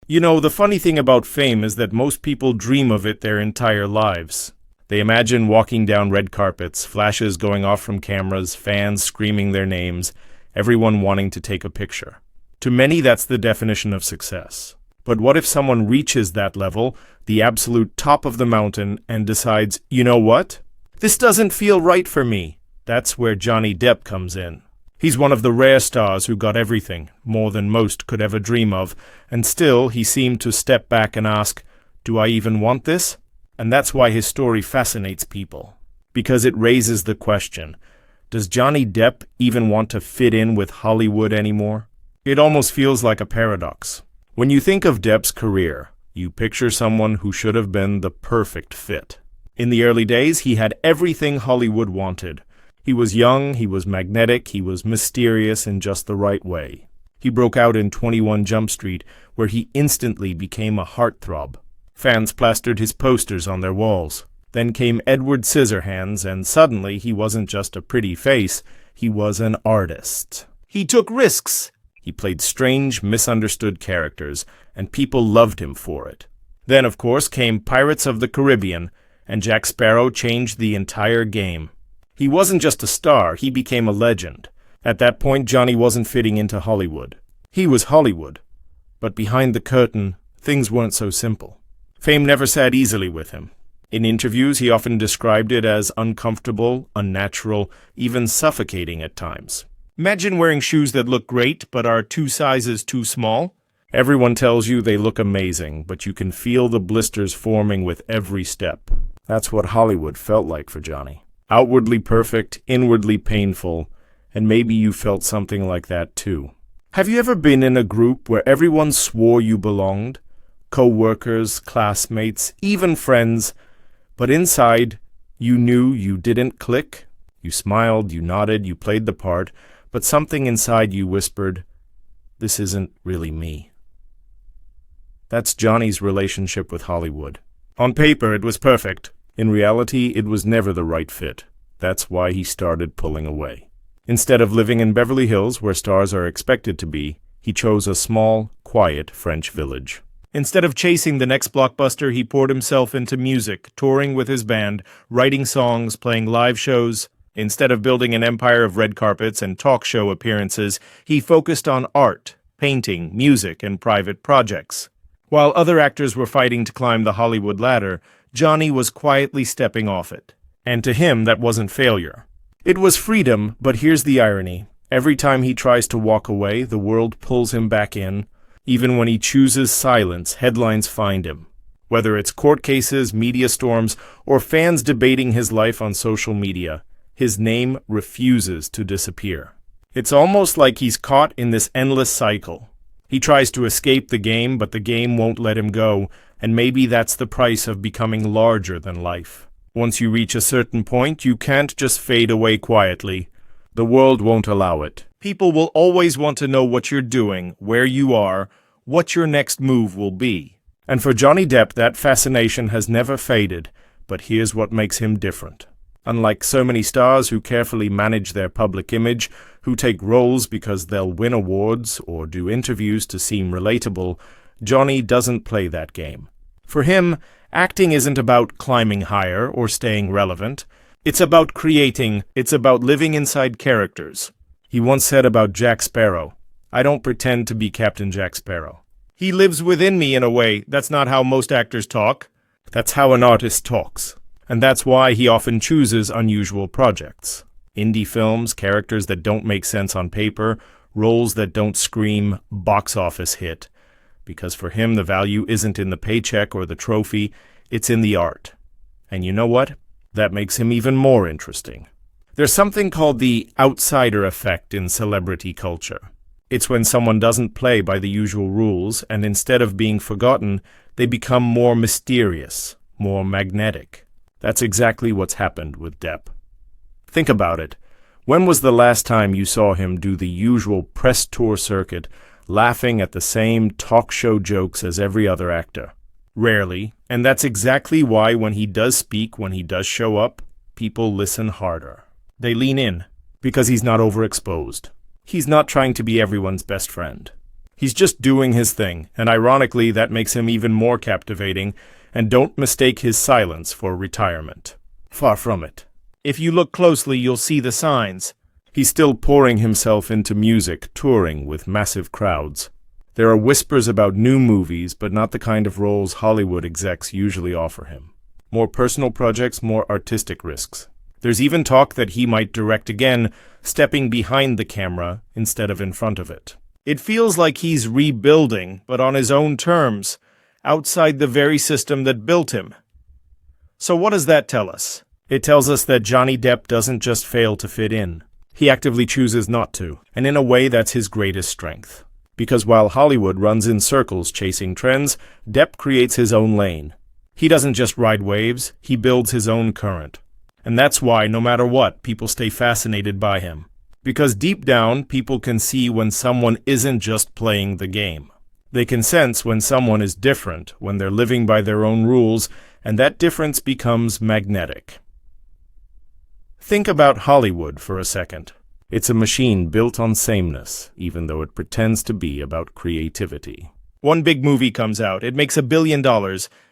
You know, the funny thing about fame is that most people dream of it their entire lives. They imagine walking down red carpets, flashes going off from cameras, fans screaming their names, everyone wanting to take a picture. To many, that's the definition of success. But what if someone reaches that level, the absolute top of the mountain, and decides, you know what? This doesn't feel right for me. That's where Johnny Depp comes in. He's one of the rare stars who got everything, more than most could ever dream of, and still he seemed to step back and ask, do I even want this? And that's why his story fascinates people. Because it raises the question, does Johnny Depp even want to fit in with Hollywood anymore? It almost feels like a paradox. When you think of Depp's career, you picture someone who should have been the perfect fit. In the early days, he had everything Hollywood wanted. He was young, he was magnetic, he was mysterious in just the right way. He broke out in 21 Jump Street, where he instantly became a heartthrob. Fans plastered his posters on their walls. Then came Edward Scissorhands, and suddenly he wasn't just a pretty face, he was an artist. He took risks. He played strange, misunderstood characters, and people loved him for it. Then, of course, came Pirates of the Caribbean, and Jack Sparrow changed the entire game. He wasn't just a star, he became a legend. At that point, Johnny wasn't fitting into Hollywood. He was Hollywood. But behind the curtain, things weren't so simple. Fame never sat easily with him. In interviews, he often described it as uncomfortable, unnatural, even suffocating at times. Imagine wearing shoes that look great but are 2 sizes too small. Everyone tells you they look amazing, but you can feel the blisters forming with every step. That's what Hollywood felt like for Johnny. Outwardly perfect, inwardly painful, and maybe you felt something like that too. Have you ever been in a group where everyone swore you belonged? Co-workers, classmates, even friends, but inside, you knew you didn't click? You smiled, you nodded, you played the part, but something inside you whispered, this isn't really me. That's Johnny's relationship with Hollywood. On paper, it was perfect. In reality, it was never the right fit. That's why he started pulling away. Instead of living in Beverly Hills, where stars are expected to be, he chose a small, quiet French village. Instead of chasing the next blockbuster, he poured himself into music, touring with his band, writing songs, playing live shows. Instead of building an empire of red carpets and talk show appearances, he focused on art, painting, music, and private projects. While other actors were fighting to climb the Hollywood ladder, Johnny was quietly stepping off it. And to him, that wasn't failure. It was freedom, but here's the irony. Every time he tries to walk away, the world pulls him back in. Even when he chooses silence, headlines find him. Whether it's court cases, media storms, or fans debating his life on social media, his name refuses to disappear. It's almost like he's caught in this endless cycle. He tries to escape the game, but the game won't let him go, and maybe that's the price of becoming larger than life. Once you reach a certain point, you can't just fade away quietly. The world won't allow it. People will always want to know what you're doing, where you are, what your next move will be. And for Johnny Depp, that fascination has never faded, but here's what makes him different. Unlike so many stars who carefully manage their public image, who take roles because they'll win awards or do interviews to seem relatable, Johnny doesn't play that game. For him, acting isn't about climbing higher or staying relevant. It's about creating, it's about living inside characters. He once said about Jack Sparrow, I don't pretend to be Captain Jack Sparrow. He lives within me in a way. That's not how most actors talk. That's how an artist talks. And that's why he often chooses unusual projects. Indie films, characters that don't make sense on paper, roles that don't scream box office hit. Because for him, the value isn't in the paycheck or the trophy, it's in the art. And you know what? That makes him even more interesting. There's something called the outsider effect in celebrity culture. It's when someone doesn't play by the usual rules, and instead of being forgotten, they become more mysterious, more magnetic. That's exactly what's happened with Depp. Think about it. When was the last time you saw him do the usual press tour circuit, laughing at the same talk show jokes as every other actor? Rarely, and that's exactly why when he does speak, when he does show up, people listen harder. They lean in, because he's not overexposed. He's not trying to be everyone's best friend. He's just doing his thing, and ironically that makes him even more captivating, and don't mistake his silence for retirement. Far from it. If you look closely, you'll see the signs. He's still pouring himself into music, touring with massive crowds. There are whispers about new movies, but not the kind of roles Hollywood execs usually offer him. More personal projects, more artistic risks. There's even talk that he might direct again, stepping behind the camera instead of in front of it. It feels like he's rebuilding, but on his own terms, outside the very system that built him. So what does that tell us? It tells us that Johnny Depp doesn't just fail to fit in. He actively chooses not to, and in a way that's his greatest strength. Because while Hollywood runs in circles chasing trends, Depp creates his own lane. He doesn't just ride waves, he builds his own current. And that's why, no matter what, people stay fascinated by him. Because deep down, people can see when someone isn't just playing the game. They can sense when someone is different, when they're living by their own rules, and that difference becomes magnetic. Think about Hollywood for a second. It's a machine built on sameness, even though it pretends to be about creativity. One big movie comes out, it makes $1 billion,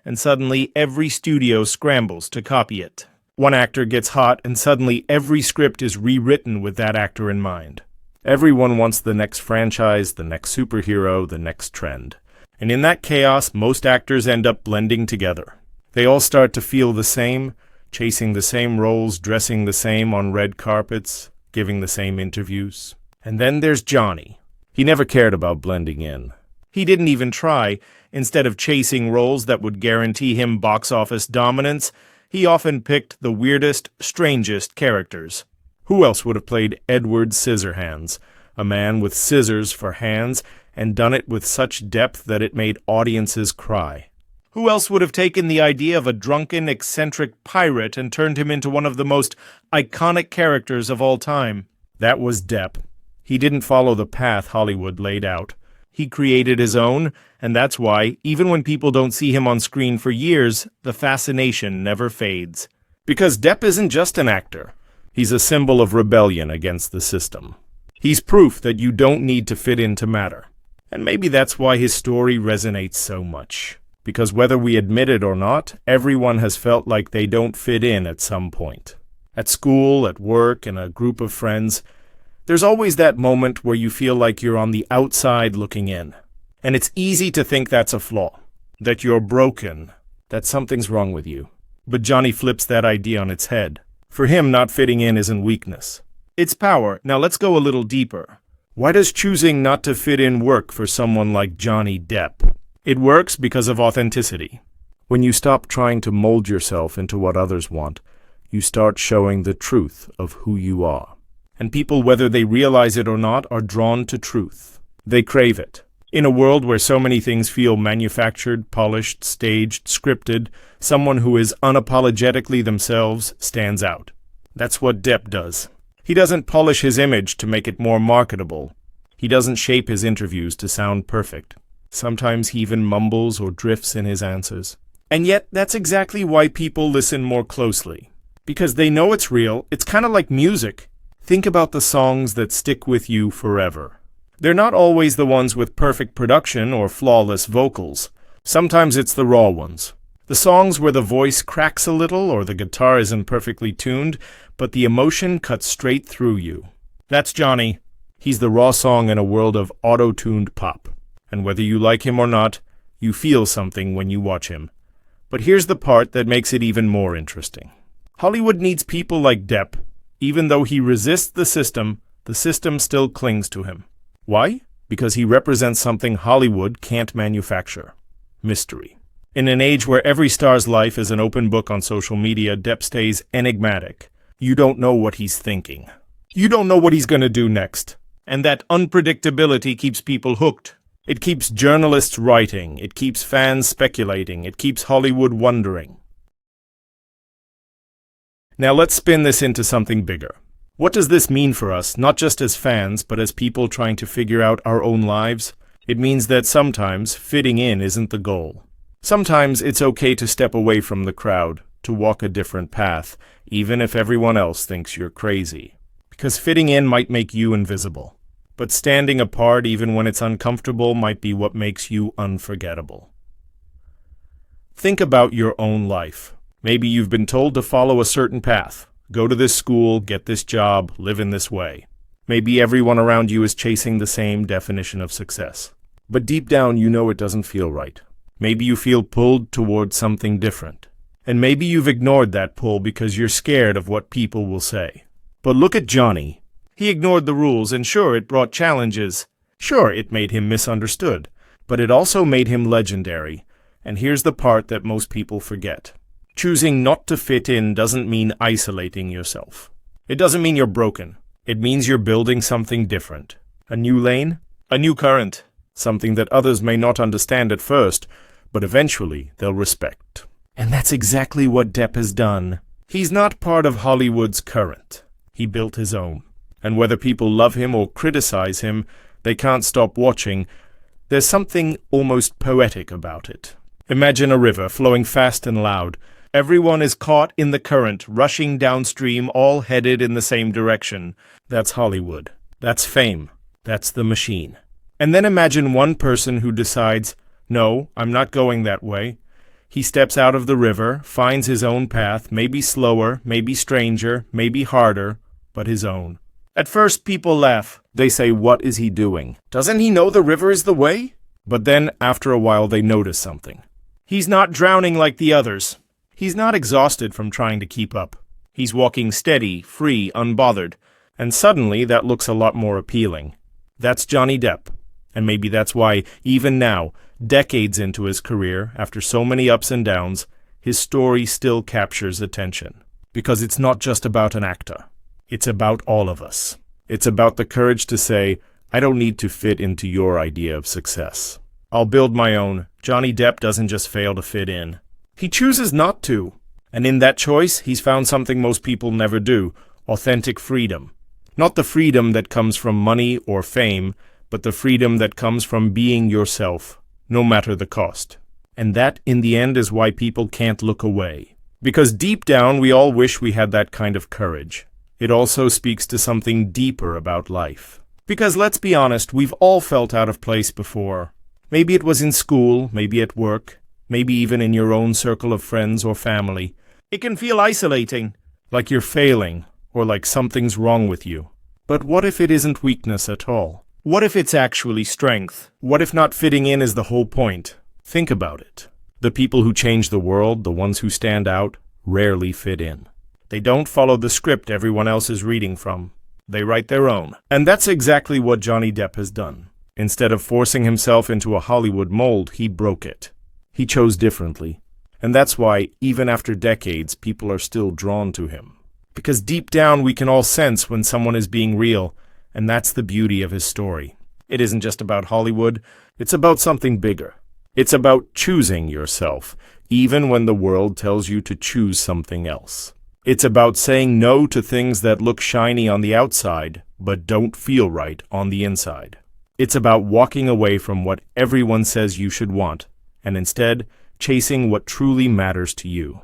and suddenly every studio scrambles to copy it. One actor gets hot, and suddenly every script is rewritten with that actor in mind. Everyone wants the next franchise, the next superhero, the next trend. And in that chaos, most actors end up blending together. They all start to feel the same, chasing the same roles, dressing the same on red carpets, giving the same interviews. And then there's Johnny. He never cared about blending in. He didn't even try. Instead of chasing roles that would guarantee him box office dominance, he often picked the weirdest, strangest characters. Who else would have played Edward Scissorhands, a man with scissors for hands, and done it with such depth that it made audiences cry? Who else would have taken the idea of a drunken, eccentric pirate and turned him into one of the most iconic characters of all time? That was Depp. He didn't follow the path Hollywood laid out. He created his own, and that's why, even when people don't see him on screen for years, the fascination never fades. Because Depp isn't just an actor. He's a symbol of rebellion against the system. He's proof that you don't need to fit in to matter. And maybe that's why his story resonates so much. Because whether we admit it or not, everyone has felt like they don't fit in at some point. At school, at work, in a group of friends, there's always that moment where you feel like you're on the outside looking in. And it's easy to think that's a flaw, that you're broken, that something's wrong with you. But Johnny flips that idea on its head. For him, not fitting in isn't weakness. It's power. Now let's go a little deeper. Why does choosing not to fit in work for someone like Johnny Depp? It works because of authenticity. When you stop trying to mold yourself into what others want, you start showing the truth of who you are. And people, whether they realize it or not, are drawn to truth. They crave it. In a world where so many things feel manufactured, polished, staged, scripted, someone who is unapologetically themselves stands out. That's what Depp does. He doesn't polish his image to make it more marketable. He doesn't shape his interviews to sound perfect. Sometimes he even mumbles or drifts in his answers. And yet, that's exactly why people listen more closely. Because they know it's real. It's kind of like music. Think about the songs that stick with you forever. They're not always the ones with perfect production or flawless vocals. Sometimes it's the raw ones. The songs where the voice cracks a little or the guitar isn't perfectly tuned, but the emotion cuts straight through you. That's Johnny. He's the raw song in a world of auto-tuned pop. And whether you like him or not, you feel something when you watch him. But here's the part that makes it even more interesting. Hollywood needs people like Depp. Even though he resists the system still clings to him. Why? Because he represents something Hollywood can't manufacture. Mystery. In an age where every star's life is an open book on social media, Depp stays enigmatic. You don't know what he's thinking. You don't know what he's going to do next. And that unpredictability keeps people hooked. It keeps journalists writing. It keeps fans speculating. It keeps Hollywood wondering. Now let's spin this into something bigger. What does this mean for us, not just as fans, but as people trying to figure out our own lives? It means that sometimes fitting in isn't the goal. Sometimes it's okay to step away from the crowd, to walk a different path, even if everyone else thinks you're crazy. Because fitting in might make you invisible. But standing apart even when it's uncomfortable might be what makes you unforgettable. Think about your own life. Maybe you've been told to follow a certain path. Go to this school, get this job, live in this way. Maybe everyone around you is chasing the same definition of success. But deep down you know it doesn't feel right. Maybe you feel pulled towards something different. And maybe you've ignored that pull because you're scared of what people will say. But look at Johnny. He ignored the rules, and sure, it brought challenges. Sure, it made him misunderstood. But it also made him legendary. And here's the part that most people forget. Choosing not to fit in doesn't mean isolating yourself. It doesn't mean you're broken. It means you're building something different. A new lane, a new current, something that others may not understand at first, but eventually they'll respect. And that's exactly what Depp has done. He's not part of Hollywood's current. He built his own. And whether people love him or criticize him, they can't stop watching. There's something almost poetic about it. Imagine a river flowing fast and loud. Everyone is caught in the current, rushing downstream, all headed in the same direction. That's Hollywood. That's fame. That's the machine. And then imagine one person who decides, no, I'm not going that way. He steps out of the river, finds his own path, maybe slower, maybe stranger, maybe harder, but his own. At first, people laugh. They say, what is he doing? Doesn't he know the river is the way? But then, after a while, they notice something. He's not drowning like the others. He's not exhausted from trying to keep up. He's walking steady, free, unbothered. And suddenly, that looks a lot more appealing. That's Johnny Depp. And maybe that's why, even now, decades into his career, after so many ups and downs, his story still captures attention. Because it's not just about an actor. It's about all of us. It's about the courage to say, I don't need to fit into your idea of success. I'll build my own. Johnny Depp doesn't just fail to fit in. He chooses not to. And in that choice, he's found something most people never do, authentic freedom. Not the freedom that comes from money or fame, but the freedom that comes from being yourself, no matter the cost. And that, in the end, is why people can't look away. Because deep down, we all wish we had that kind of courage. It also speaks to something deeper about life. Because let's be honest, we've all felt out of place before. Maybe it was in school, maybe at work, maybe even in your own circle of friends or family. It can feel isolating, like you're failing, or like something's wrong with you. But what if it isn't weakness at all? What if it's actually strength? What if not fitting in is the whole point? Think about it. The people who change the world, the ones who stand out, rarely fit in. They don't follow the script everyone else is reading from. They write their own. And that's exactly what Johnny Depp has done. Instead of forcing himself into a Hollywood mold, he broke it. He chose differently. And that's why, even after decades, people are still drawn to him. Because deep down we can all sense when someone is being real, and that's the beauty of his story. It isn't just about Hollywood, it's about something bigger. It's about choosing yourself, even when the world tells you to choose something else. It's about saying no to things that look shiny on the outside, but don't feel right on the inside. It's about walking away from what everyone says you should want, and instead, chasing what truly matters to you.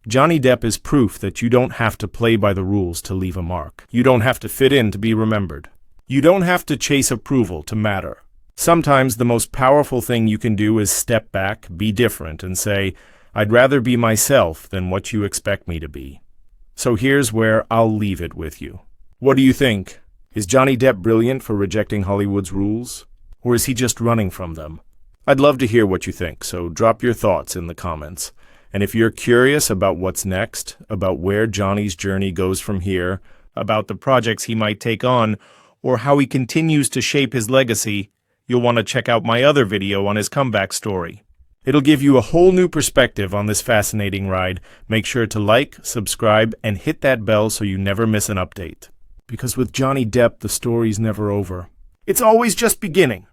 Johnny Depp is proof that you don't have to play by the rules to leave a mark. You don't have to fit in to be remembered. You don't have to chase approval to matter. Sometimes the most powerful thing you can do is step back, be different, and say, I'd rather be myself than what you expect me to be. So here's where I'll leave it with you. What do you think? Is Johnny Depp brilliant for rejecting Hollywood's rules? Or is he just running from them? I'd love to hear what you think, so drop your thoughts in the comments. And if you're curious about what's next, about where Johnny's journey goes from here, about the projects he might take on, or how he continues to shape his legacy, you'll want to check out my other video on his comeback story. It'll give you a whole new perspective on this fascinating ride. Make sure to like, subscribe, and hit that bell so you never miss an update. Because with Johnny Depp, the story's never over. It's always just beginning.